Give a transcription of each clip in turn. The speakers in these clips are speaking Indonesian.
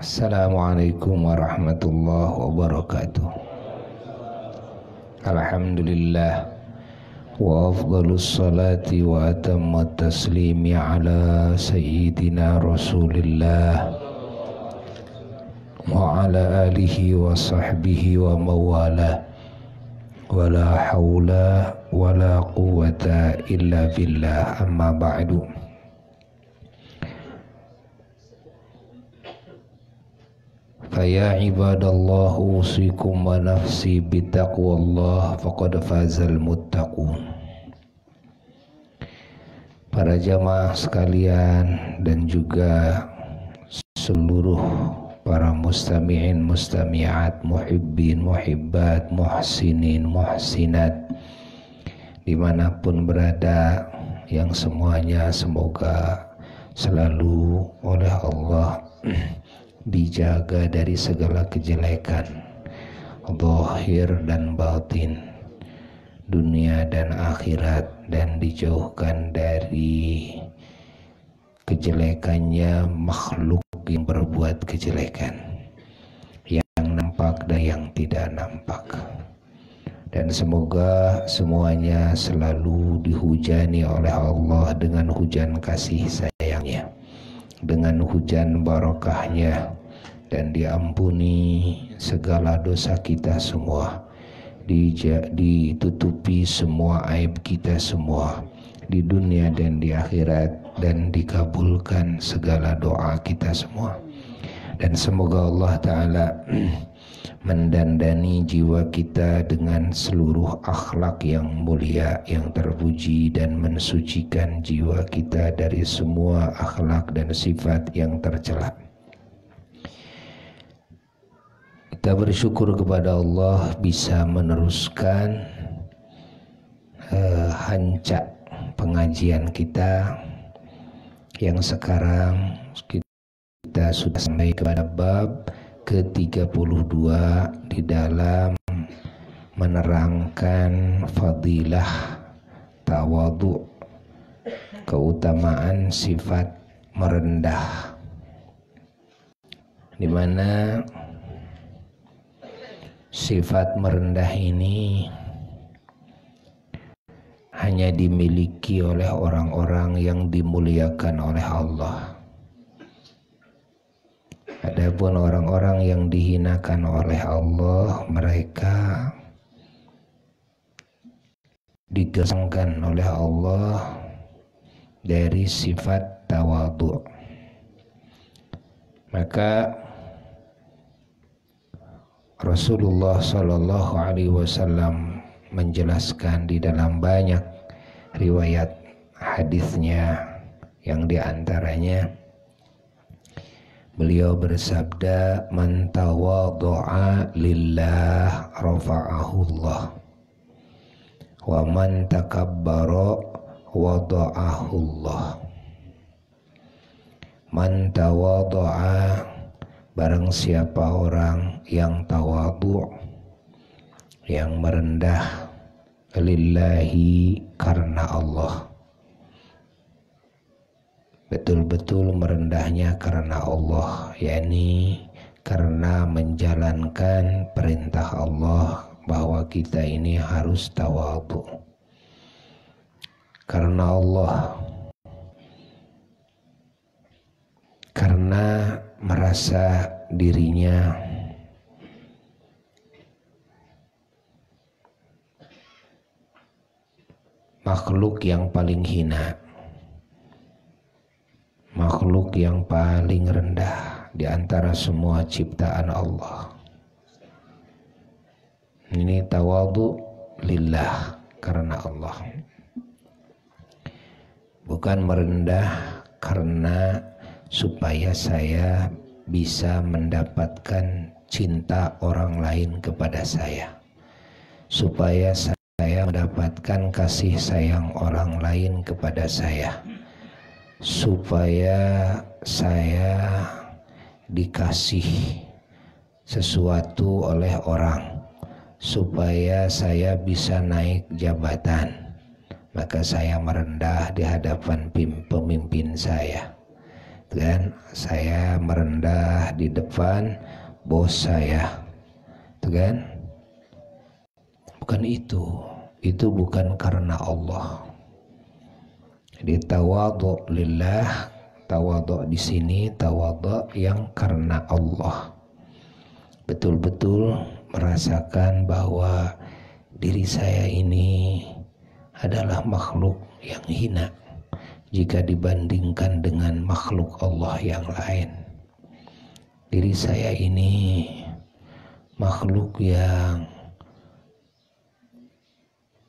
Assalamualaikum warahmatullahi wabarakatuh. Alhamdulillah wa afdhalus salati wa atammat taslimi ala sayyidina Rasulillah wa ala alihi wa sahbihi wa mawala wa la hawla wa la quwwata illa billah, amma ba'du. Faya ibadallah usikum wa nafsi bitaqwallah faqad fazal muttaqun. Para jamaah sekalian dan juga seluruh para mustami'in, mustami'at, muhibbin, muhibbat, muhsinin, muhsinat dimanapun berada, yang semuanya semoga selalu oleh Allah dijaga dari segala kejelekan zahir dan batin, dunia dan akhirat, dan dijauhkan dari kejelekannya makhluk yang berbuat kejelekan, yang nampak dan yang tidak nampak. Dan semoga semuanya selalu dihujani oleh Allah dengan hujan kasih sayangnya, dengan hujan barokahnya, dan diampuni segala dosa kita semua, ditutupi semua aib kita semua di dunia dan di akhirat, dan dikabulkan segala doa kita semua. Dan semoga Allah Ta'ala mendandani jiwa kita dengan seluruh akhlak yang mulia, yang terpuji, dan mensucikan jiwa kita dari semua akhlak dan sifat yang tercela. Kita bersyukur kepada Allah bisa meneruskan hancak pengajian kita yang sekarang kita sudah sampai kepada bab ke-32 di dalam menerangkan fadilah tawadhu, keutamaan sifat merendah, di mana sifat merendah ini hanya dimiliki oleh orang-orang yang dimuliakan oleh Allah. Adapun orang-orang yang dihinakan oleh Allah, mereka digesangkan oleh Allah dari sifat tawadhu. Maka Rasulullah Shallallahu Alaihi Wasallam menjelaskan di dalam banyak riwayat hadisnya, yang diantaranya beliau bersabda, man tawadhu'a lillah rafa'ahullah wa man takabbara wada'ahullah. Man tawadhu'a, barang siapa orang yang tawadhu, yang merendah, lillahi, karena Allah, betul-betul merendahnya karena Allah, yakni karena menjalankan perintah Allah bahwa kita ini harus tawadhu karena Allah, karena merasa dirinya makhluk yang paling hina, makhluk yang paling rendah di antara semua ciptaan Allah. Ini tawadhu lillah, karena Allah, bukan merendah karena supaya saya bisa mendapatkan cinta orang lain kepada saya, supaya saya mendapatkan kasih sayang orang lain kepada saya, supaya saya dikasih sesuatu oleh orang, supaya saya bisa naik jabatan, maka saya merendah di hadapan pemimpin saya. kan? Saya merendah di depan bos saya, kan? Bukan itu bukan karena Allah. Jadi tawadhu lillah, tawadhu di sini tawadhu yang karena Allah. Betul-betul merasakan bahwa diri saya ini adalah makhluk yang hina jika dibandingkan dengan makhluk Allah yang lain. Diri saya ini makhluk yang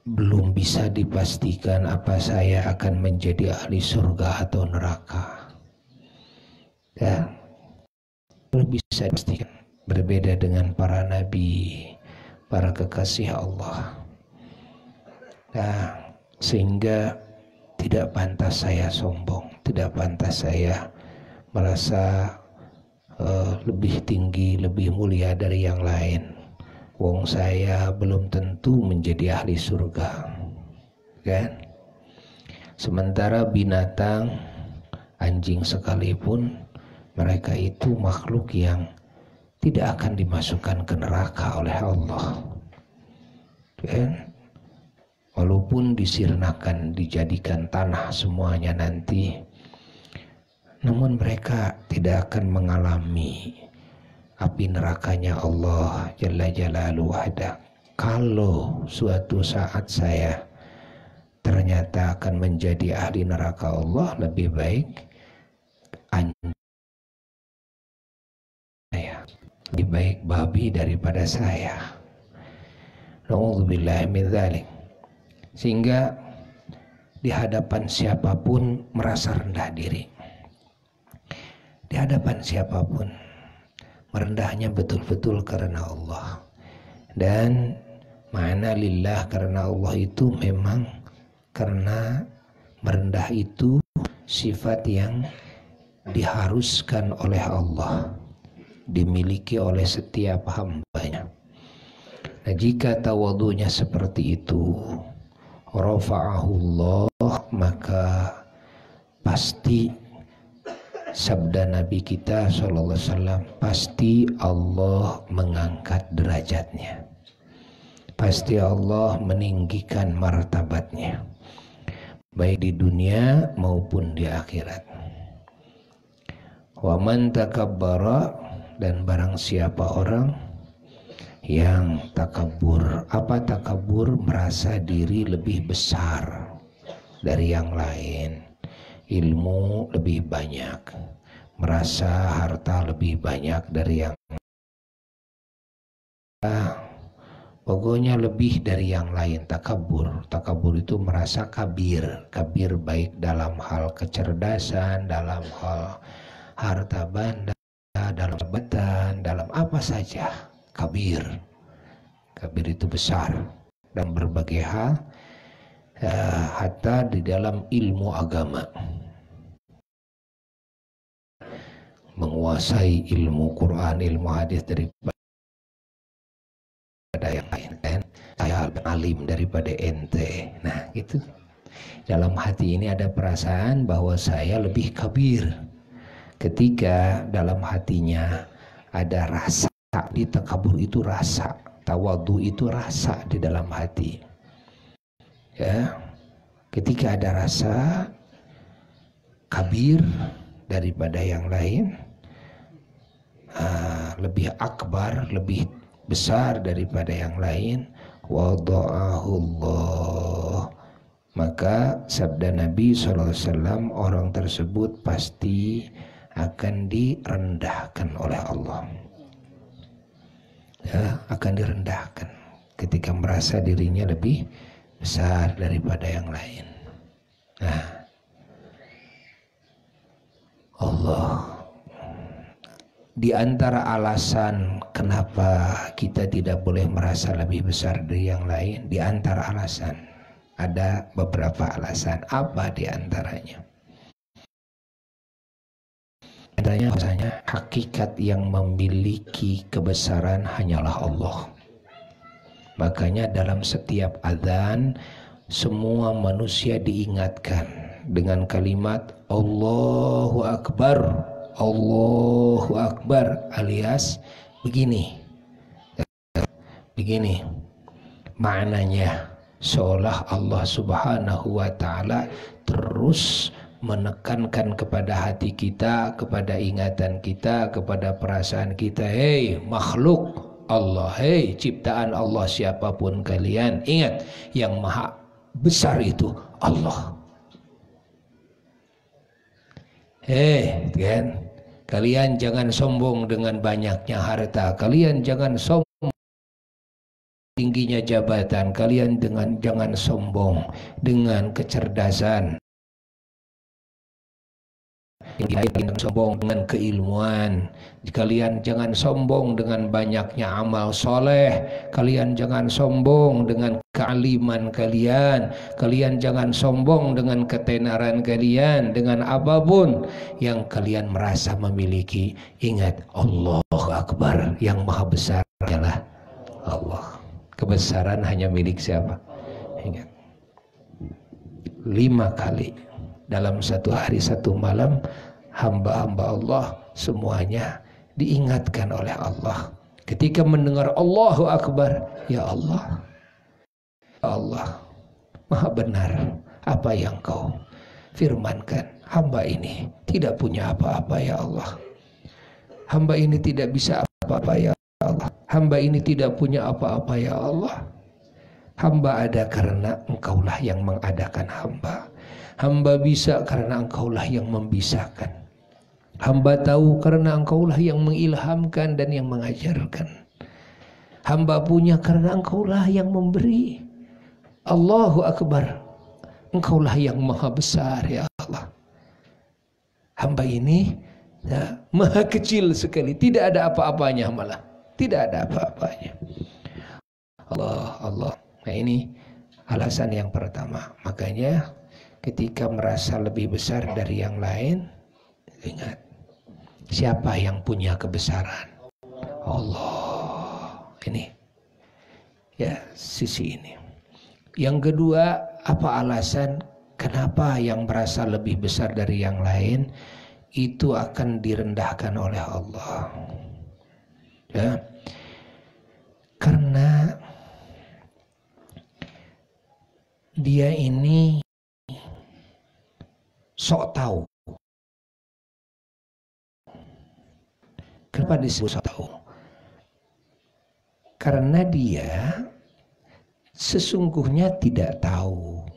belum bisa dipastikan apa saya akan menjadi ahli surga atau neraka. Ya, belum bisa dipastikan. Berbeda dengan para nabi, para kekasih Allah. Nah, sehingga tidak pantas saya sombong, tidak pantas saya merasa lebih tinggi, lebih mulia dari yang lain. Wong saya belum tentu menjadi ahli surga, kan? Sementara binatang, anjing sekalipun, mereka itu makhluk yang tidak akan dimasukkan ke neraka oleh Allah, kan? Walaupun disirnakan, dijadikan tanah semuanya nanti, namun mereka tidak akan mengalami api nerakanya Allah Jalla Jalaluhu wahda. Kalau suatu saat saya ternyata akan menjadi ahli neraka Allah, lebih baik saya, lebih baik babi daripada saya. Na'udzubillahi min dzalik. Sehingga di hadapan siapapun merasa rendah diri. Di hadapan siapapun merendahnya betul-betul karena Allah. Dan makna lillah karena Allah itu memang karena merendah itu sifat yang diharuskan oleh Allah, dimiliki oleh setiap hambanya. Nah, jika tawadhunya seperti itu, rafa'ahullah, maka pasti sabda Nabi kita SAW, pasti Allah mengangkat derajatnya, pasti Allah meninggikan martabatnya, baik di dunia maupun di akhirat. Wa man takabbara, dan barang siapa orang yang takabur. Apa takabur? Merasa diri lebih besar dari yang lain, ilmu lebih banyak, merasa harta lebih banyak dari yang pokoknya lebih dari yang lain. Takabur itu merasa kabir baik dalam hal kecerdasan, dalam hal harta benda, dalam jabatan, dalam apa saja. Kabir itu besar dalam berbagai hal, hatta di dalam ilmu agama, menguasai ilmu Quran, ilmu hadis daripada yang lain, kan? Saya alim daripada ente. Nah, gitu. Dalam hati ini ada perasaan bahwa saya lebih kabir. Ketika dalam hatinya ada rasa, di takabur itu rasa, tawadhu itu rasa di dalam hati. Ya, ketika ada rasa kabir daripada yang lain, lebih akbar, lebih besar daripada yang lain, wada'ahullah, maka sabda Nabi SAW, orang tersebut pasti akan direndahkan oleh Allah. Ya, akan direndahkan ketika merasa dirinya lebih besar daripada yang lain. Nah, Allah, di antara alasan kenapa kita tidak boleh merasa lebih besar dari yang lain, di antara alasan ada beberapa alasan. Apa di antaranya? Bahwasanya hakikat yang memiliki kebesaran hanyalah Allah. Makanya dalam setiap azan semua manusia diingatkan dengan kalimat Allahu Akbar. Allahu Akbar alias begini. Begini maknanya, seolah Allah Subhanahu wa ta'ala terus menekankan kepada hati kita, kepada ingatan kita, kepada perasaan kita. Hei makhluk Allah, hei ciptaan Allah siapapun kalian, ingat yang maha besar itu Allah. Hei kan, kalian jangan sombong dengan banyaknya harta, kalian jangan sombong tingginya jabatan, kalian jangan sombong dengan kecerdasan, jangan sombong dengan keilmuan, kalian jangan sombong dengan banyaknya amal soleh, kalian jangan sombong dengan kealiman kalian, kalian jangan sombong dengan ketenaran kalian, dengan apapun yang kalian merasa memiliki. Ingat Allahu Akbar, yang maha besar adalah Allah. Kebesaran hanya milik siapa? Ingat 5 kali dalam satu hari satu malam hamba-hamba Allah semuanya diingatkan oleh Allah ketika mendengar Allahu Akbar, ya Allah, ya Allah, maha benar apa yang kau firmankan. Hamba ini tidak punya apa-apa ya Allah, hamba ini tidak bisa apa-apa ya Allah, hamba ini tidak punya apa-apa ya Allah, hamba ada karena engkaulah yang mengadakan hamba, hamba bisa karena engkaulah yang membisahkan, hamba tahu karena engkaulah yang mengilhamkan dan yang mengajarkan, hamba punya karena engkaulah yang memberi. Allahu Akbar, engkaulah yang maha besar ya Allah, hamba ini ya, maha kecil sekali, tidak ada apa-apanya, malah tidak ada apa-apanya. Allah. Nah ini alasan yang pertama. Makanya ketika merasa lebih besar dari yang lain, ingat siapa yang punya kebesaran? Allah. Ini ya sisi ini. Yang kedua, apa alasan kenapa yang merasa lebih besar dari yang lain itu akan direndahkan oleh Allah? Ya, karena dia ini sok tahu. Kenapa disebut sok tahu? Karena dia sesungguhnya tidak tahu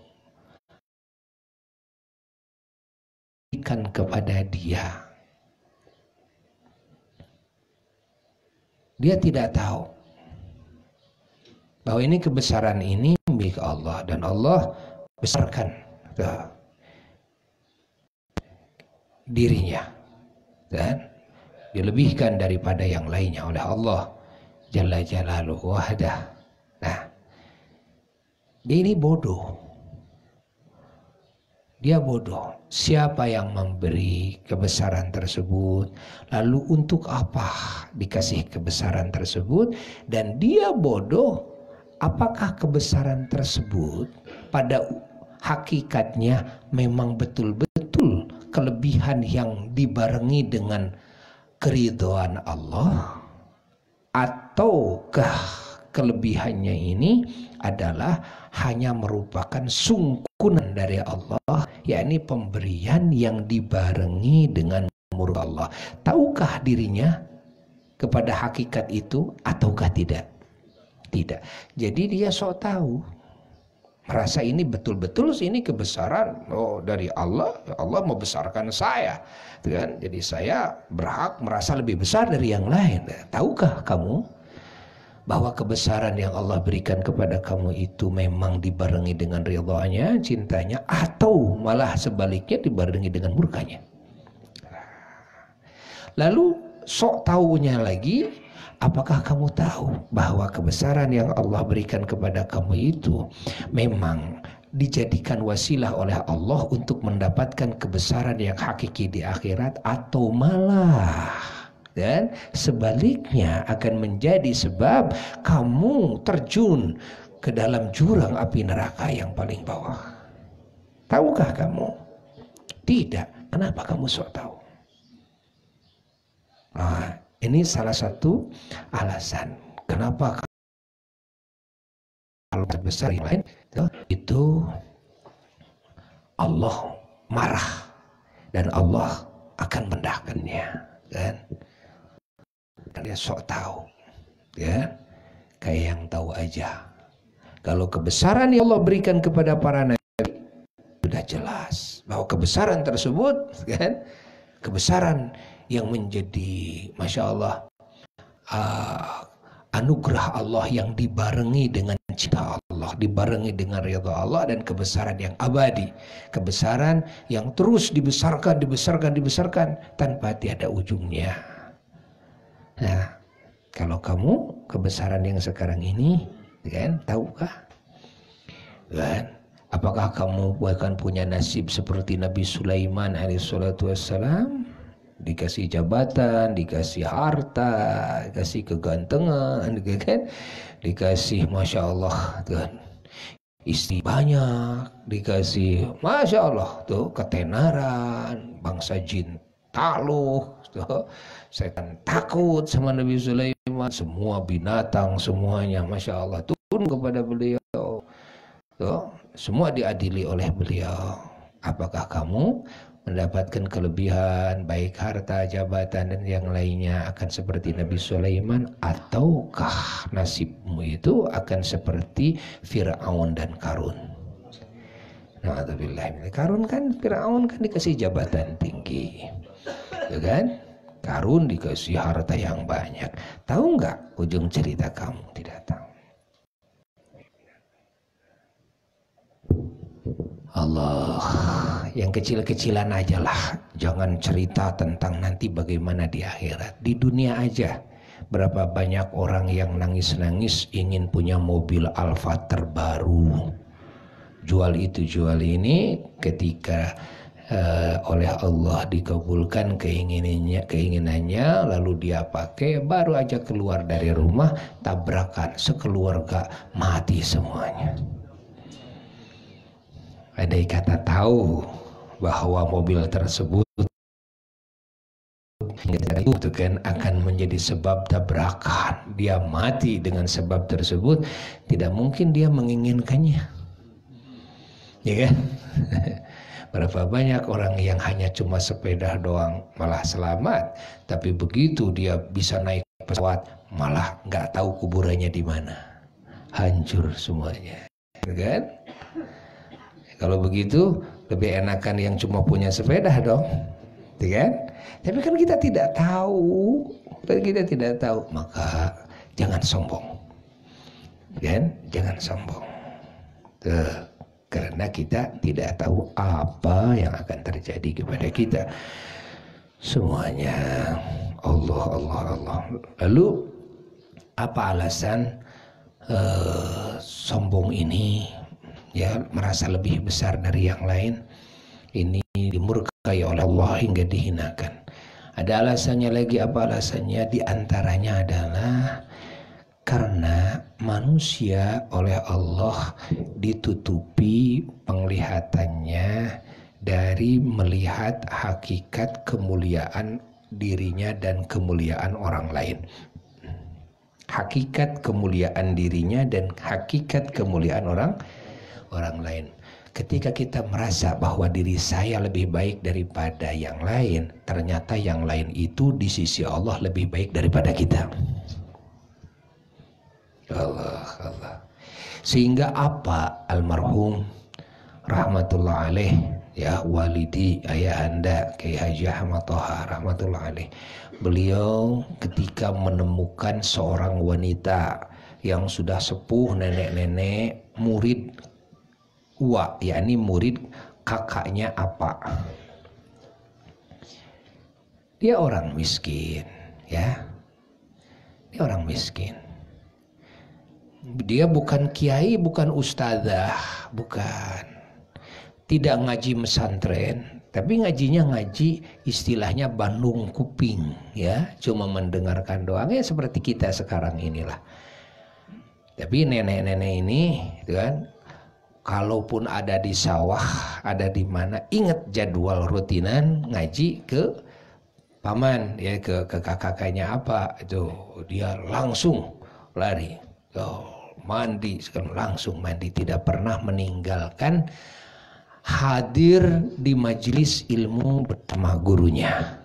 kepada dia. Dia tidak tahu bahwa ini kebesaran ini milik Allah dan Allah besarkan dirinya dan dilebihkan daripada yang lainnya oleh Allah Jalla Jalaluhu wahdah. Nah, dia ini bodoh. Dia bodoh. Siapa yang memberi kebesaran tersebut? Lalu untuk apa dikasih kebesaran tersebut? Dan dia bodoh. Apakah kebesaran tersebut pada hakikatnya memang betul-betul kelebihan yang dibarengi dengan keridhaan Allah? Ataukah kelebihannya ini adalah hanya merupakan sungkunan dari Allah, yakni pemberian yang dibarengi dengan murka Allah? Tahukah dirinya kepada hakikat itu ataukah tidak? Tidak. Jadi dia sok tahu, merasa ini betul-betul ini kebesaran dari Allah. Allah membesarkan saya, kan? Jadi saya berhak merasa lebih besar dari yang lain. Tahukah kamu bahwa kebesaran yang Allah berikan kepada kamu itu memang dibarengi dengan ridhanya, cintanya, atau malah sebaliknya dibarengi dengan murkanya? Lalu sok tahunya lagi, apakah kamu tahu bahwa kebesaran yang Allah berikan kepada kamu itu memang dijadikan wasilah oleh Allah untuk mendapatkan kebesaran yang hakiki di akhirat, atau malah dan sebaliknya akan menjadi sebab kamu terjun ke dalam jurang api neraka yang paling bawah? Tahukah kamu Tidak. Kenapa kamu sok tahu? Nah, ini salah satu alasan kenapa kalau besar yang lain itu Allah marah dan Allah akan mendahkannya, kan? Dia sok tahu, ya, kayak yang tahu aja. Kalau kebesaran yang Allah berikan kepada para nabi sudah jelas bahwa kebesaran tersebut, kan, kebesaran yang menjadi, masya Allah, anugerah Allah yang dibarengi dengan cinta Allah, dibarengi dengan ridha Allah, dan kebesaran yang abadi, kebesaran yang terus dibesarkan tanpa tiada ujungnya. Nah, kalau kamu kebesaran yang sekarang ini, kan, tahukah? Kan? Apakah kamu bahkan punya nasib seperti Nabi Sulaiman alaihissalatu wassalam? Dikasih jabatan, dikasih harta, dikasih kegantengan, kan? Dikasih masya Allah, kan, istri banyak, dikasih masya Allah tuh ketenaran, bangsa jin takluk, setan takut sama Nabi Sulaiman, semua binatang semuanya masya Allah turun kepada beliau, tuh, semua diadili oleh beliau. Apakah kamu mendapatkan kelebihan baik harta, jabatan dan yang lainnya akan seperti Nabi Sulaiman, ataukah nasibmu itu akan seperti Fir'aun dan Qarun? Na'udzubillah. Qarun kan, Fir'aun kan dikasih jabatan tinggi, ya kan? Qarun dikasih harta yang banyak. Tahu nggak ujung cerita kamu? Tidak tahu. Allah, yang kecil-kecilan aja lah, jangan cerita tentang nanti bagaimana di akhirat. Di dunia aja, berapa banyak orang yang nangis-nangis ingin punya mobil Alfa terbaru, jual itu jual ini, ketika oleh Allah dikabulkan keinginannya, lalu dia pakai, baru aja keluar dari rumah tabrakan, sekeluarga mati semuanya. Ada kata tahu bahwa mobil tersebut itu kan akan menjadi sebab tabrakan, dia mati dengan sebab tersebut, tidak mungkin dia menginginkannya, ya kan? Berapa banyak orang yang hanya cuma sepeda doang malah selamat, tapi begitu dia bisa naik pesawat malah nggak tahu kuburannya di mana, hancur semuanya, ya kan? Kalau begitu lebih enakan yang cuma punya sepeda dong, ya kan? Tapi kan kita tidak tahu, maka jangan sombong, kan? Jangan sombong. Tuh, karena kita tidak tahu apa yang akan terjadi kepada kita. Semuanya Allah. Lalu apa alasan sombong ini? Ya, merasa lebih besar dari yang lain, ini dimurkai oleh Allah hingga dihinakan. Ada alasannya lagi. Apa alasannya? Di antaranya adalah karena manusia oleh Allah ditutupi penglihatannya dari melihat hakikat kemuliaan dirinya dan kemuliaan orang lain. Hakikat kemuliaan dirinya dan hakikat kemuliaan orang lain. Ketika kita merasa bahwa diri saya lebih baik daripada yang lain, ternyata yang lain itu di sisi Allah lebih baik daripada kita. Allah. Sehingga apa, almarhum rahmatullah alaih, ya, walidi ayahanda Kiai Haji Ahmad Thaha rahmatullah alaih, beliau ketika menemukan seorang wanita yang sudah sepuh, nenek-nenek, murid yakni murid kakaknya apa, dia orang miskin, ya, dia orang miskin. Dia bukan kiai, bukan ustazah, bukan, tidak ngaji pesantren, tapi ngajinya ngaji istilahnya Bandung kuping, ya, cuma mendengarkan doang, ya seperti kita sekarang inilah. Tapi nenek-nenek ini, kan, kalaupun ada di sawah, ada di mana, ingat jadwal rutinan ngaji ke paman, ya ke kakak-kakaknya apa itu, dia langsung lari, mandi, langsung mandi, tidak pernah meninggalkan hadir di majelis ilmu bersama gurunya,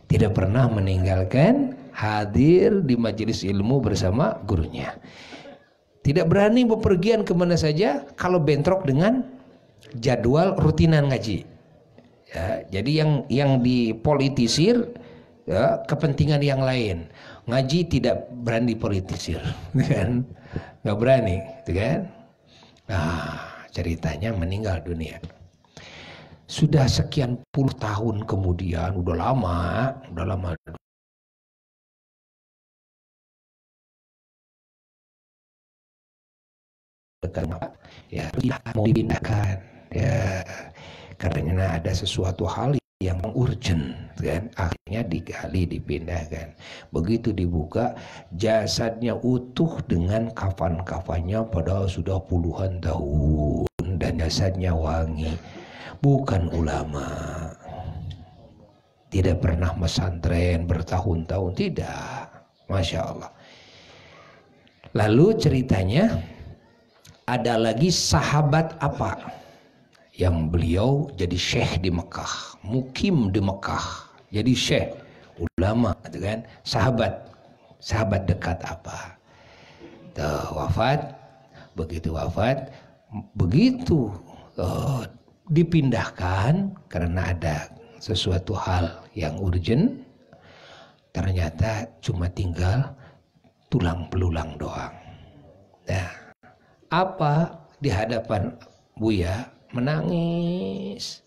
tidak pernah meninggalkan hadir di majelis ilmu bersama gurunya. Tidak berani bepergian kemana saja kalau bentrok dengan jadwal rutinan ngaji. Ya, jadi yang dipolitisir ya, kepentingan yang lain. Ngaji tidak berani politisir, kan? Nggak berani, gitu kan? Nah, ceritanya meninggal dunia. Sudah sekian puluh tahun kemudian, udah lama. Ya tidak mau dipindahkan ya, karena ada sesuatu hal yang urgent kan, akhirnya digali, dipindahkan. Begitu dibuka, jasadnya utuh dengan kafan-kafannya, padahal sudah puluhan tahun, dan jasadnya wangi. Bukan ulama, tidak pernah mesantren bertahun-tahun, tidak, Masya Allah. Lalu ceritanya, ada lagi sahabat apa yang beliau jadi syekh di Mekah, mukim di Mekah, jadi syekh, ulama, gitu kan? Sahabat dekat apa? Wafat. Begitu wafat, begitu dipindahkan karena ada sesuatu hal yang urgent, ternyata cuma tinggal tulang belulang doang. Nah, apa di hadapan Buya? Menangis.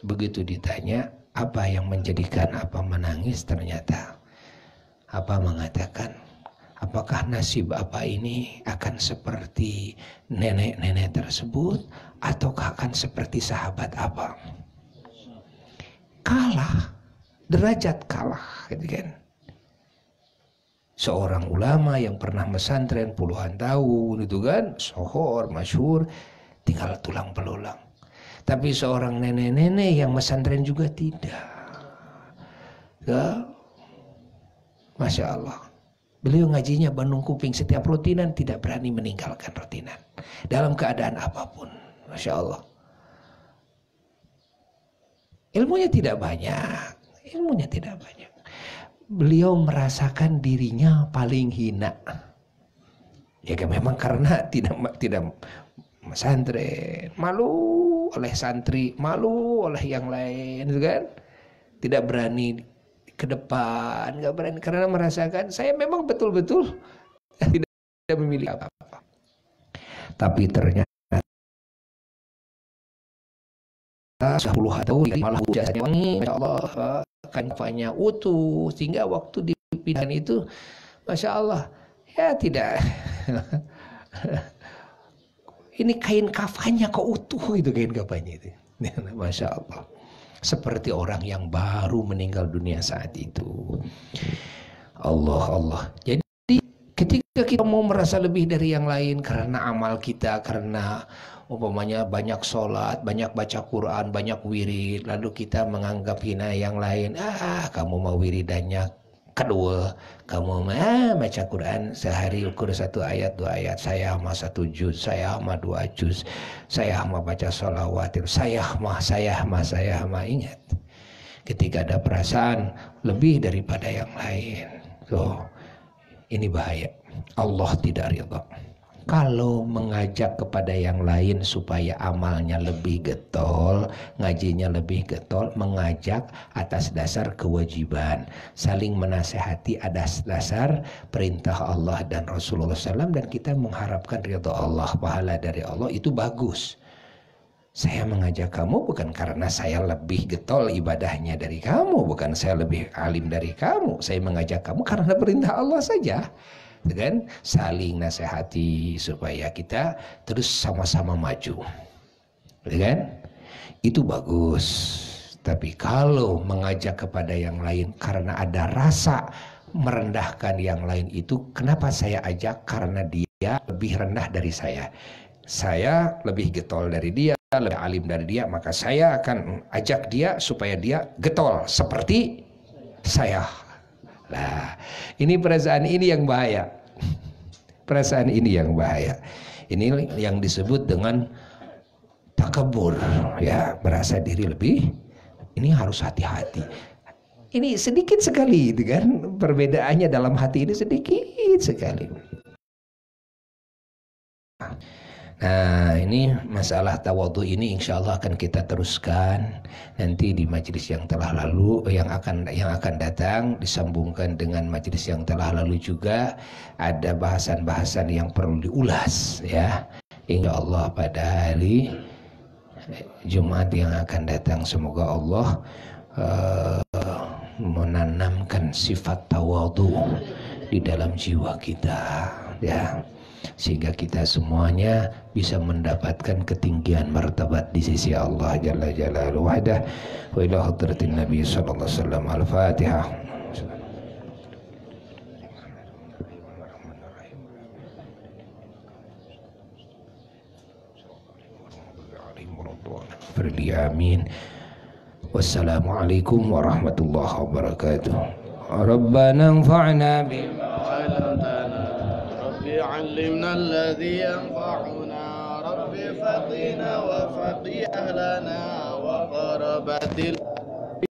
Begitu ditanya apa yang menjadikan apa menangis, ternyata apa mengatakan, apakah nasib apa ini akan seperti nenek-nenek tersebut ataukah akan seperti sahabat apa? Kalah, derajat kalah, gitu kan? Seorang ulama yang pernah mesantren puluhan tahun, itu kan, sohor, masyhur, tinggal tulang belulang. Tapi seorang nenek-nenek yang mesantren juga tidak. Ya, Masya Allah. Beliau ngajinya Bandung Kuping, setiap rutinan tidak berani meninggalkan rutinan. Dalam keadaan apapun, Masya Allah. Ilmunya tidak banyak. Beliau merasakan dirinya paling hina. Ya kan, memang karena tidak pesantren, malu oleh santri, malu oleh yang lain, kan? Tidak berani ke depan, nggak berani karena merasakan saya memang betul-betul tidak memiliki apa-apa. Tapi ternyata 10 tahun malah jasanya wangi, Masya Allah, kanvanya utuh, sehingga waktu dipindahan itu, Masya Allah, ya tidak. Ini kain kafannya kok utuh, itu kain kafannya itu. Masya Allah. Seperti orang yang baru meninggal dunia saat itu. Allah. Jadi ketika kita mau merasa lebih dari yang lain karena amal kita, karena umpamanya banyak sholat, banyak baca Quran, banyak wirid, lalu kita menganggap hina yang lain. Kamu mau wiridannya kedua, kamu baca Quran sehari ukur 1 ayat 2 ayat, saya mah 1 juz, saya mah 2 juz, saya mah baca sholawat, saya mah. Ingat, ketika ada perasaan lebih daripada yang lain, ini bahaya. Allah tidak ridha. Kalau mengajak kepada yang lain supaya amalnya lebih getol, ngajinya lebih getol, mengajak atas dasar kewajiban, saling menasehati atas dasar perintah Allah dan Rasulullah SAW, dan kita mengharapkan ridha Allah, pahala dari Allah, itu bagus. Saya mengajak kamu bukan karena saya lebih getol ibadahnya dari kamu, bukan saya lebih alim dari kamu, saya mengajak kamu karena perintah Allah saja. Kan, saling nasihati supaya kita terus sama-sama maju, kan? Itu bagus. Tapi kalau mengajak kepada yang lain karena ada rasa merendahkan yang lain, itu kenapa saya ajak? Karena dia lebih rendah dari saya. saya lebih getol dari dia, lebih alim dari dia, maka saya akan ajak dia supaya dia getol seperti saya. Nah, ini perasaan ini yang bahaya. Perasaan ini yang bahaya. Ini yang disebut dengan takabur, ya, merasa diri lebih. Ini harus hati-hati. Ini sedikit sekali, itu kan perbedaannya dalam hati ini sedikit sekali. Nah, ini masalah tawadhu ini insya Allah akan kita teruskan nanti di majelis yang telah lalu, yang akan datang, disambungkan dengan majelis yang telah lalu juga. Ada bahasan-bahasan yang perlu diulas, ya, insya Allah pada hari Jumat yang akan datang. Semoga Allah menanamkan sifat tawadhu di dalam jiwa kita, ya, sehingga kita semuanya bisa mendapatkan ketinggian martabat di sisi Allah Jalla Jalaluhu wahdah. Wa ila hadratin Nabi sallallahu alaihi wasallam. Al-Fatihah. Amin. Wassalamualaikum warahmatullahi wabarakatuh. Rabbana anfa'na bima 'allamtana. Rabbi 'allimna alladhi yanfa'una. Rabbi faqina wa faqih ahlana wa qarabatil